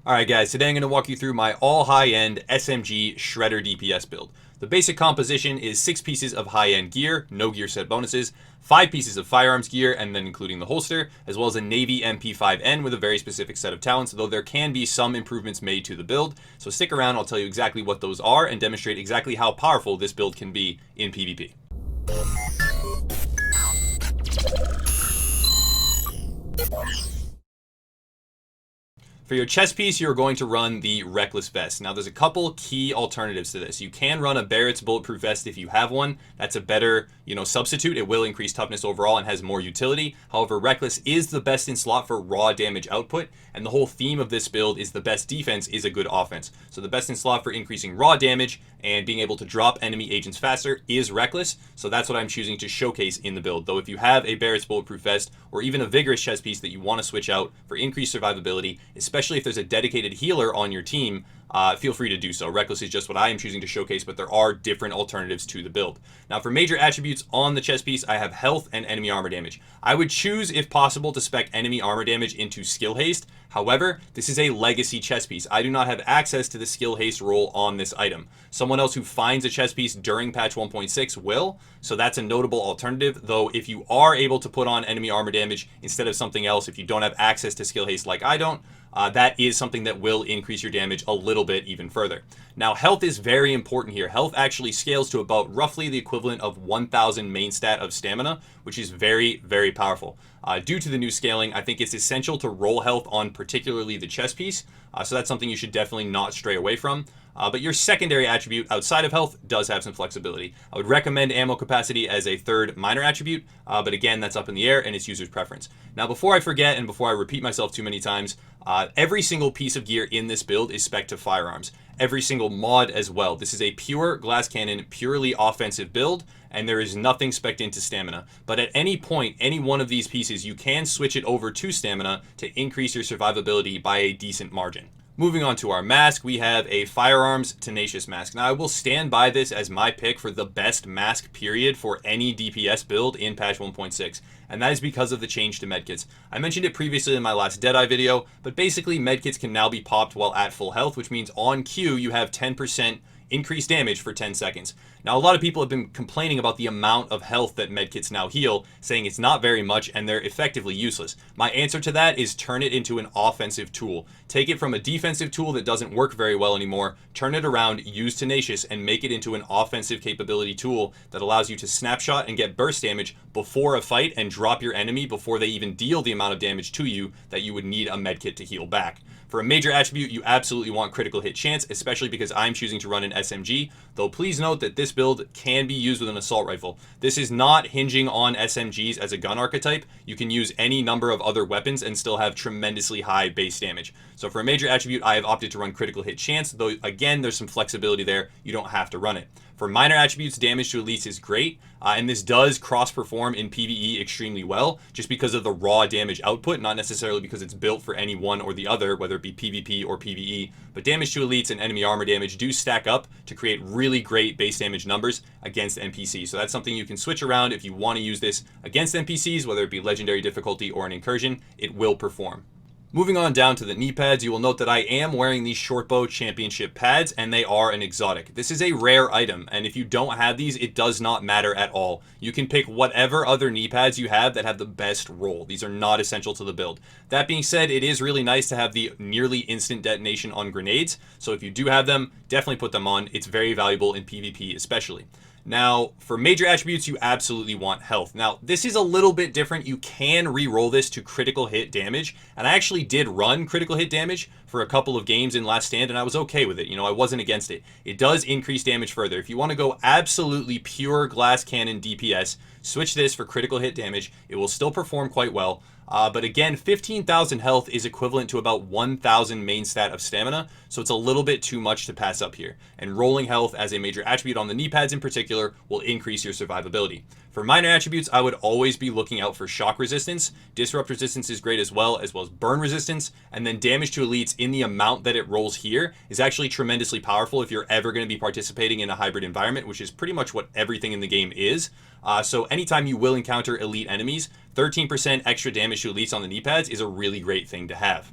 Alright guys, today I'm going to walk you through my all high-end SMG Shredder DPS build. The basic composition is 6 pieces of high-end gear, no gear set bonuses, 5 pieces of firearms gear, and then including the holster, as well as a Navy MP5N with a very specific set of talents, though there can be some improvements made to the build. So stick around, I'll tell you exactly what those are and demonstrate exactly how powerful this build can be in PvP. For your chest piece, you're going to run the Reckless Vest. Now, there's a couple key alternatives to this. You can run a Barrett's Bulletproof Vest if you have one. That's a better, substitute. It will increase toughness overall and has more utility. However, Reckless is the best in slot for raw damage output, and the whole theme of this build is the best defense is a good offense. So the best in slot for increasing raw damage and being able to drop enemy agents faster is Reckless. So that's what I'm choosing to showcase in the build. Though if you have a Barrett's Bulletproof Vest or even a Vigorous chest piece that you want to switch out for increased survivability, especially if there's a dedicated healer on your team, feel free to do so. Reckless is just what I am choosing to showcase, but there are different alternatives to the build. Now, for major attributes on the chest piece, I have health and enemy armor damage. I would choose, if possible, to spec enemy armor damage into skill haste. However, this is a legacy chest piece. I do not have access to the skill haste roll on this item. Someone else who finds a chest piece during patch 1.6 will, so that's a notable alternative. Though if you are able to put on enemy armor damage instead of something else, if you don't have access to skill haste like I don't, that is something that will increase your damage a little bit even further. Now, health is very important here. Health actually scales to about roughly the equivalent of 1,000 main stat of stamina, which is very, very powerful. Due to the new scaling, I think it's essential to roll health on particularly the chest piece, so that's something you should definitely not stray away from. But your secondary attribute outside of health does have some flexibility. I would recommend ammo capacity as a third minor attribute, but again, that's up in the air and it's user's preference. Now, before I forget and before I repeat myself too many times, every single piece of gear in this build is spec to firearms. Every single mod as well. This is a pure glass cannon, purely offensive build, and there is nothing spec'd into stamina. But at any point, any one of these pieces, you can switch it over to stamina to increase your survivability by a decent margin. Moving on to our mask, we have a Firearms Tenacious Mask. Now, I will stand by this as my pick for the best mask period for any DPS build in patch 1.6, and that is because of the change to medkits. I mentioned it previously in my last Deadeye video, but basically medkits can now be popped while at full health, which means on Q you have 10% increased damage for 10 seconds. Now, a lot of people have been complaining about the amount of health that medkits now heal, saying it's not very much and they're effectively useless. My answer to that is turn it into an offensive tool. Take it from a defensive tool that doesn't work very well anymore, turn it around, use Tenacious, and make it into an offensive capability tool that allows you to snapshot and get burst damage before a fight and drop your enemy before they even deal the amount of damage to you that you would need a medkit to heal back. For a major attribute, you absolutely want critical hit chance, especially because I'm choosing to run an SMG, though please note that this build can be used with an assault rifle. This is not hinging on SMGs as a gun archetype. You can use any number of other weapons and still have tremendously high base damage. So for a major attribute, I have opted to run critical hit chance, though again, there's some flexibility there. You don't have to run it. For minor attributes, damage to elites is great, and this does cross-perform in PvE extremely well, just because of the raw damage output, not necessarily because it's built for any one or the other, whether it be PvP or PvE. But damage to elites and enemy armor damage do stack up to create really great base damage numbers against NPCs. So that's something you can switch around if you want to use this against NPCs, whether it be legendary difficulty or an incursion, it will perform. Moving on down to the knee pads, you will note that I am wearing these Shortbow Championship pads, and they are an exotic. This is a rare item, and if you don't have these, it does not matter at all. You can pick whatever other knee pads you have that have the best roll. These are not essential to the build. That being said, it is really nice to have the nearly instant detonation on grenades, so if you do have them, definitely put them on. It's very valuable in PvP especially. Now, for major attributes, you absolutely want health. Now, this is a little bit different. You can re-roll this to critical hit damage, and I actually did run critical hit damage for a couple of games in Last Stand, and I was okay with it. I wasn't against it. It does increase damage further. If you want to go absolutely pure glass cannon DPS, switch this for critical hit damage. It will still perform quite well. But again, 15,000 health is equivalent to about 1,000 main stat of stamina, so it's a little bit too much to pass up here. And rolling health as a major attribute on the knee pads in particular will increase your survivability. For minor attributes, I would always be looking out for shock resistance. Disrupt resistance is great as well as burn resistance, and then damage to elites in the amount that it rolls here is actually tremendously powerful if you're ever going to be participating in a hybrid environment, which is pretty much what everything in the game is. So anytime you will encounter elite enemies, 13% extra damage to elites on the knee pads is a really great thing to have.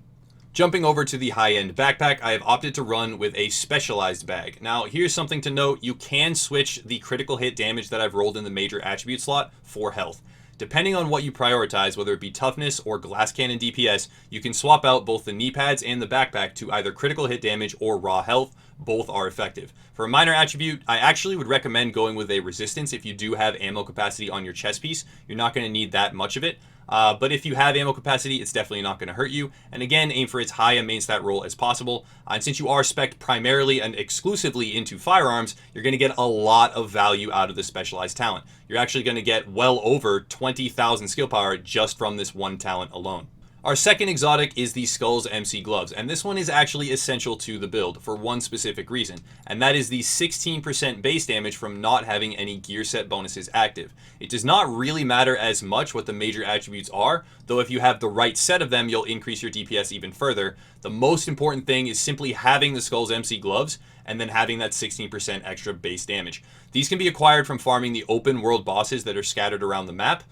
Jumping over to the high-end backpack, I have opted to run with a specialized bag. Now, here's something to note. You can switch the critical hit damage that I've rolled in the major attribute slot for health. Depending on what you prioritize, whether it be toughness or glass cannon DPS, you can swap out both the knee pads and the backpack to either critical hit damage or raw health. Both are effective. For a minor attribute, I actually would recommend going with a resistance if you do have ammo capacity on your chest piece. You're not going to need that much of it. But if you have ammo capacity, it's definitely not going to hurt you. And again, aim for as high a main stat roll as possible. And since you are spec'd primarily and exclusively into firearms, you're going to get a lot of value out of the specialized talent. You're actually going to get well over 20,000 skill power just from this one talent alone. Our second exotic is the Skulls MC Gloves, and this one is actually essential to the build for one specific reason, and that is the 16% base damage from not having any gear set bonuses active. It does not really matter as much what the major attributes are, though if you have the right set of them, you'll increase your DPS even further. The most important thing is simply having the Skulls MC Gloves and then having that 16% extra base damage. These can be acquired from farming the open world bosses that are scattered around the map.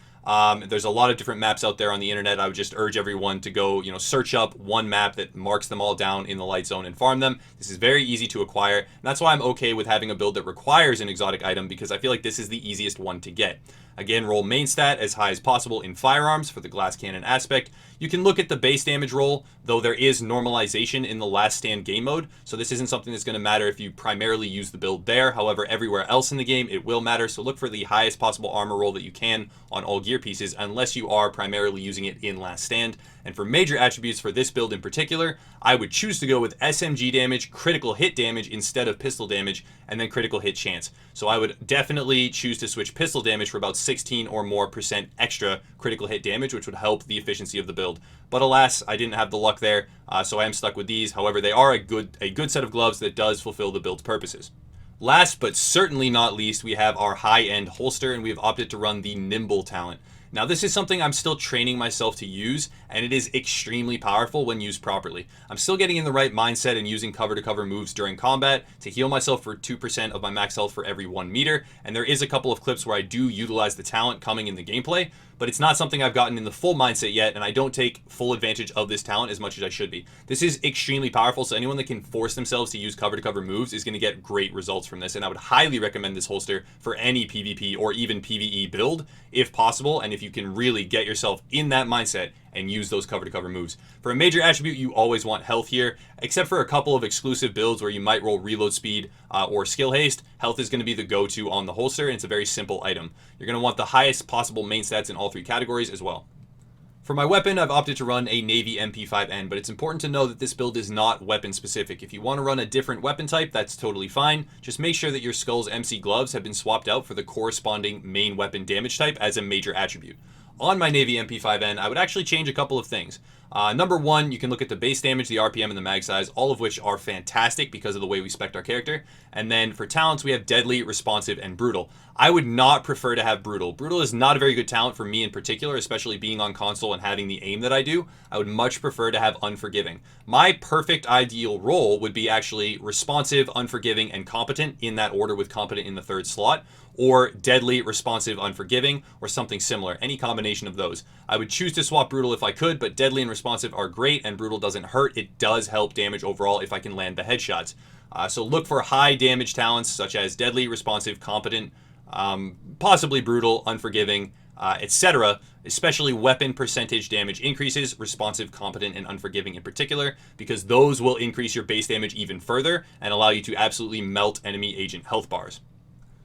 There's a lot of different maps out there on the internet. I would just urge everyone to go, search up one map that marks them all down in the light zone and farm them. This is very easy to acquire. And that's why I'm okay with having a build that requires an exotic item, because I feel like this is the easiest one to get. Again, roll main stat as high as possible in firearms for the glass cannon aspect. You can look at the base damage roll, though there is normalization in the last stand game mode, so this isn't something that's going to matter if you primarily use the build there. However, everywhere else in the game, it will matter, so look for the highest possible armor roll that you can on all gear pieces, unless you are primarily using it in last stand. And for major attributes for this build in particular, I would choose to go with SMG damage, critical hit damage instead of pistol damage, and then critical hit chance. So I would definitely choose to switch pistol damage for about 16 or more % extra critical hit damage, which would help the efficiency of the build. But alas, I didn't have the luck there, so I am stuck with these. However, they are a good set of gloves that does fulfill the build's purposes. Last but certainly not least, we have our high-end holster, and we have opted to run the Nimble talent. Now, this is something I'm still training myself to use, and it is extremely powerful when used properly. I'm still getting in the right mindset and using cover-to-cover moves during combat to heal myself for 2% of my max health for every 1 meter, and there is a couple of clips where I do utilize the talent coming in the gameplay, but it's not something I've gotten in the full mindset yet, and I don't take full advantage of this talent as much as I should be. This is extremely powerful, so anyone that can force themselves to use cover-to-cover moves is going to get great results from this, and I would highly recommend this holster for any PvP or even PvE build, if possible, and if you can really get yourself in that mindset and use those cover-to-cover moves. For a major attribute, you always want health here, except for a couple of exclusive builds where you might roll reload speed or skill haste. Health is going to be the go-to on the holster, and it's a very simple item. You're going to want the highest possible main stats in all 3 categories as well. For my weapon, I've opted to run a Navy MP5N, but it's important to know that this build is not weapon specific. If you want to run a different weapon type, that's totally fine. Just make sure that your Skulls MC gloves have been swapped out for the corresponding main weapon damage type as a major attribute. On my Navy MP5N, I would actually change a couple of things. Number one, you can look at the base damage, the RPM, and the mag size, all of which are fantastic because of the way we spec our character. And then for talents, we have Deadly, Responsive, and Brutal. I would not prefer to have Brutal. Brutal is not a very good talent for me in particular, especially being on console and having the aim that I do. I would much prefer to have Unforgiving. My perfect ideal role would be actually Responsive, Unforgiving, and Competent, in that order, with Competent in the 3rd slot, or Deadly, Responsive, Unforgiving, or something similar, any combination of those. I would choose to swap Brutal if I could, but Deadly and Responsive are great, and Brutal doesn't hurt. It does help damage overall if I can land the headshots. So look for high damage talents such as Deadly, Responsive, Competent, possibly Brutal, Unforgiving, etc., especially weapon percentage damage increases, Responsive, Competent, and Unforgiving in particular, because those will increase your base damage even further and allow you to absolutely melt enemy agent health bars.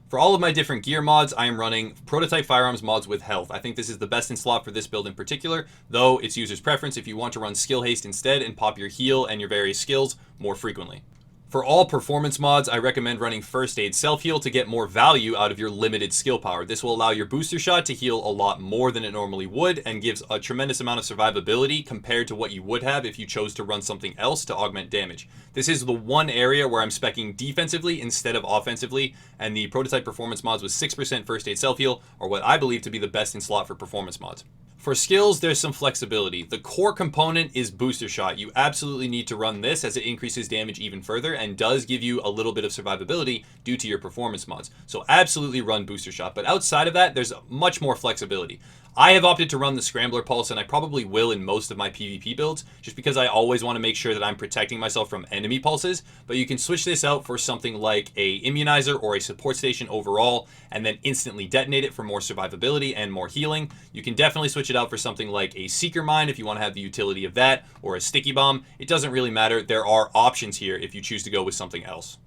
For all of my different gear mods, I am running prototype firearms mods with health. I think this is the best in slot for this build in particular, though it's user's preference if you want to run skill haste instead and pop your heal and your various skills more frequently. For all performance mods, I recommend running First Aid Self-Heal to get more value out of your limited skill power. This will allow your booster shot to heal a lot more than it normally would and gives a tremendous amount of survivability compared to what you would have if you chose to run something else to augment damage. This is the one area where I'm speccing defensively instead of offensively, and the prototype performance mods with 6% First Aid Self-Heal are what I believe to be the best in slot for performance mods. For skills, there's some flexibility. The core component is booster shot. You absolutely need to run this as it increases damage even further and does give you a little bit of survivability due to your performance mods. So absolutely run booster shot. But outside of that, there's much more flexibility. I have opted to run the Scrambler Pulse, and I probably will in most of my PvP builds, just because I always want to make sure that I'm protecting myself from enemy pulses. But you can switch this out for something like a Immunizer or a Support Station overall, and then instantly detonate it for more survivability and more healing. You can definitely switch it out for something like a Seeker Mine if you want to have the utility of that, or a Sticky Bomb. It doesn't really matter. There are options here if you choose to go with something else.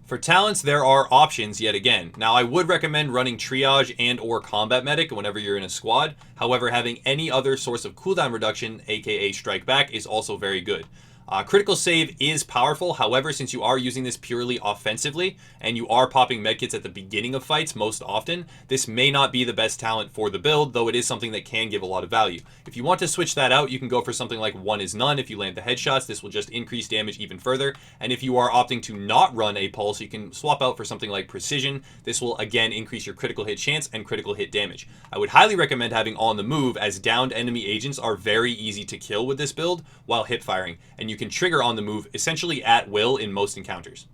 For talents, there are options yet again. Now, I would recommend running Triage and or Combat Medic whenever you're in a squad. However, having any other source of cooldown reduction, aka Strike Back, is also very good. Critical Save is powerful. However, since you are using this purely offensively and you are popping medkits at the beginning of fights most often, this may not be the best talent for the build, though it is something that can give a lot of value. If you want to switch that out, you can go for something like One is None. If you land the headshots, this will just increase damage even further. And if you are opting to not run a pulse, you can swap out for something like Precision. This will again increase your critical hit chance and critical hit damage. I would highly recommend having On the Move, as downed enemy agents are very easy to kill with this build while hip firing, and you can trigger On the Move essentially at will in most encounters.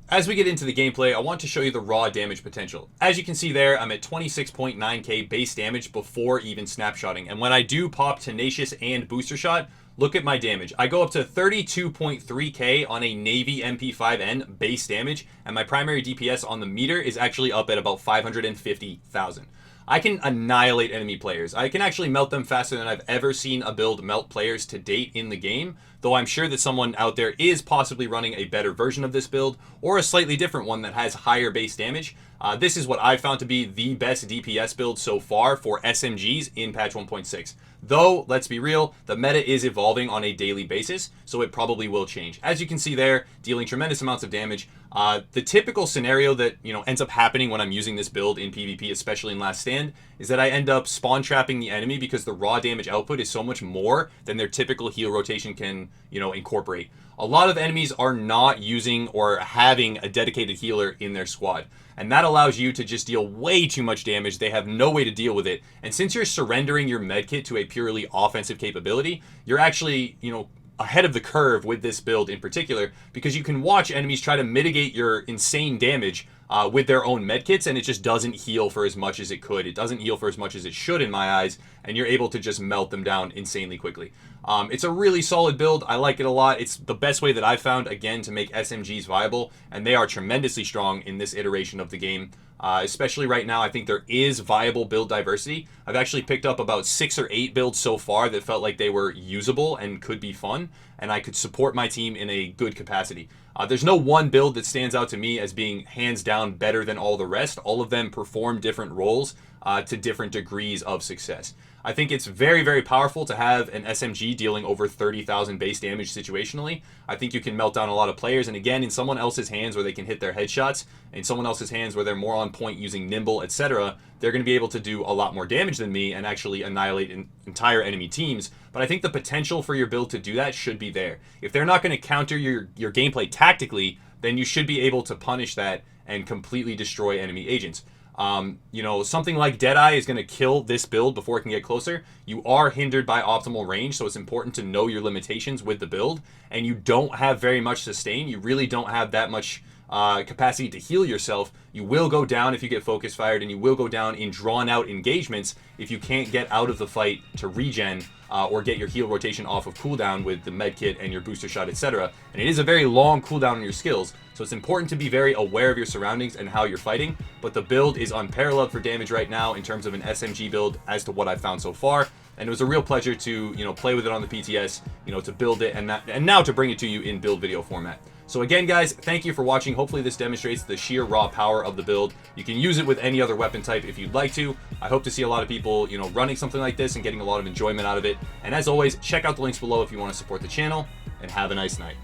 As we get into the gameplay, I want to show you the raw damage potential. As you can see there, I'm at 26.9k base damage before even snapshotting, and when I do pop Tenacious and Booster Shot, look at my damage. I go up to 32.3k on a Navy MP5N base damage, and my primary DPS on the meter is actually up at about 550,000. I can annihilate enemy players. I can actually melt them faster than I've ever seen a build melt players to date in the game, though I'm sure that someone out there is possibly running a better version of this build, or a slightly different one that has higher base damage. This is what I've found to be the best DPS build so far for SMGs in patch 1.6. Though, let's be real, the meta is evolving on a daily basis, so it probably will change. As you can see there, dealing tremendous amounts of damage. The typical scenario that ends up happening when I'm using this build in PvP, especially in Last Stand, is that I end up spawn trapping the enemy because the raw damage output is so much more than their typical heal rotation can, incorporate. A lot of enemies are not using or having a dedicated healer in their squad, and that allows you to just deal way too much damage. They have no way to deal with it, and since you're surrendering your medkit to a purely offensive capability, you're actually, ahead of the curve with this build in particular, because you can watch enemies try to mitigate your insane damage with their own medkits, and it just doesn't heal for as much as it could. It doesn't heal for as much as it should in my eyes, and you're able to just melt them down insanely quickly. It's a really solid build. I like it a lot. It's the best way that I've found, again, to make SMGs viable, and they are tremendously strong in this iteration of the game. Especially right now, I think there is viable build diversity. I've actually picked up about 6 or 8 builds so far that felt like they were usable and could be fun, and I could support my team in a good capacity. There's no one build that stands out to me as being hands down better than all the rest. All of them perform different roles to different degrees of success. I think it's very, very powerful to have an SMG dealing over 30,000 base damage situationally. I think you can melt down a lot of players, and again, in someone else's hands where they can hit their headshots, in someone else's hands where they're more on point using nimble, etc., they're going to be able to do a lot more damage than me and actually annihilate entire enemy teams. But I think the potential for your build to do that should be there. If they're not going to counter your gameplay tactically, then you should be able to punish that and completely destroy enemy agents. Something like Deadeye is going to kill this build before it can get closer. You are hindered by optimal range, so it's important to know your limitations with the build, and you don't have very much sustain. You really don't have that much capacity to heal yourself. You will go down if you get focus fired, and you will go down in drawn out engagements if you can't get out of the fight to regen or get your heal rotation off of cooldown with the medkit and your booster shot, etc. And it is a very long cooldown on your skills, so it's important to be very aware of your surroundings and how you're fighting. But the build is unparalleled for damage right now in terms of an SMG build as to what I've found so far. And it was a real pleasure to play with it on the PTS, to build it and now to bring it to you in build video format. So again, guys, thank you for watching. Hopefully this demonstrates the sheer raw power of the build. You can use it with any other weapon type if you'd like to. I hope to see a lot of people, running something like this and getting a lot of enjoyment out of it. And as always, check out the links below if you want to support the channel, and have a nice night.